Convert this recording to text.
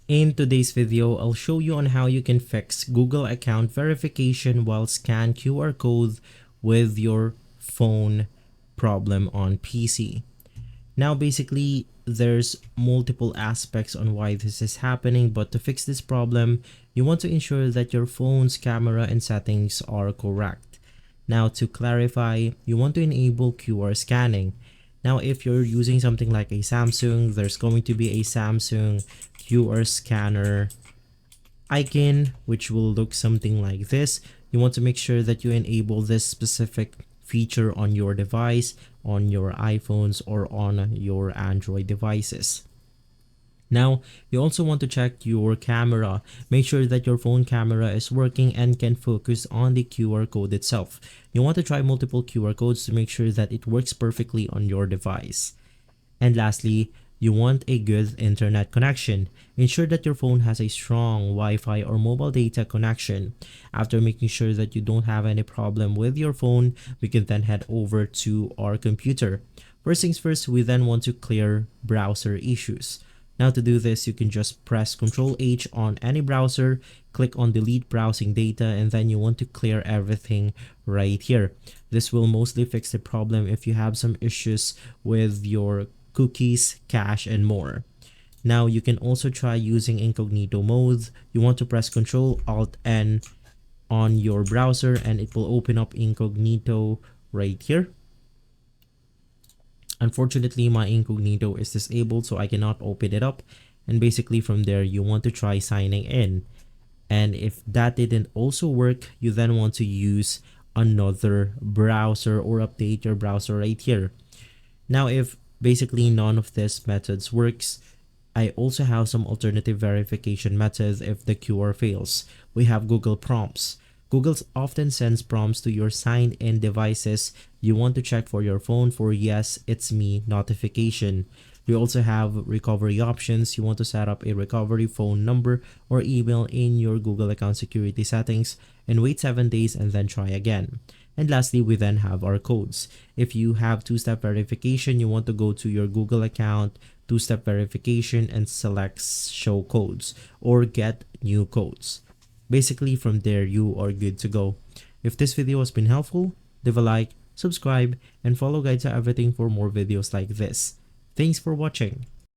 In today's video, I'll show you on how you can fix Google account verification while scan QR code with your phone problem on PC. Now basically, there's multiple aspects on why this is happening, but to fix this problem, you want to ensure that your phone's camera and settings are correct. Now to clarify, you want to enable QR scanning. Now if you're using something like a Samsung, there's going to be a Samsung QR scanner icon which will look something like this. You want to make sure that you enable this specific feature on your device, on your iPhones or on your Android devices. Now, you also want to check your camera. Make sure that your phone camera is working and can focus on the QR code itself. You want to try multiple QR codes to make sure that it works perfectly on your device. And lastly, you want a good internet connection. Ensure that your phone has a strong Wi-Fi or mobile data connection. After making sure that you don't have any problem with your phone, we can then head over to our computer. First things first, we then want to clear browser issues. Now to do this, you can just press Ctrl H on any browser, click on delete browsing data, and then you want to clear everything right here. This will mostly fix the problem if you have some issues with your cookies, cache, and more. Now you can also try using incognito mode. You want to press Ctrl Alt N on your browser and it will open up incognito right here. Unfortunately, my incognito is disabled, so I cannot open it up. And basically from there, you want to try signing in. And if that didn't also work, you then want to use another browser or update your browser right here. Now, if basically none of these methods works, I also have some alternative verification methods if the QR fails. We have Google Prompts. Google often sends prompts to your signed-in devices. You want to check for your phone for yes, it's me notification. We also have recovery options. You want to set up a recovery phone number or email in your Google account security settings and wait 7 days and then try again. And lastly, we then have our codes. If you have two-step verification, you want to go to your Google account, two-step verification, and select show codes or get new codes. Basically from there, you are good to go. If this video has been helpful, leave a like, subscribe, and follow Guide to Everything for more videos like this. Thanks for watching.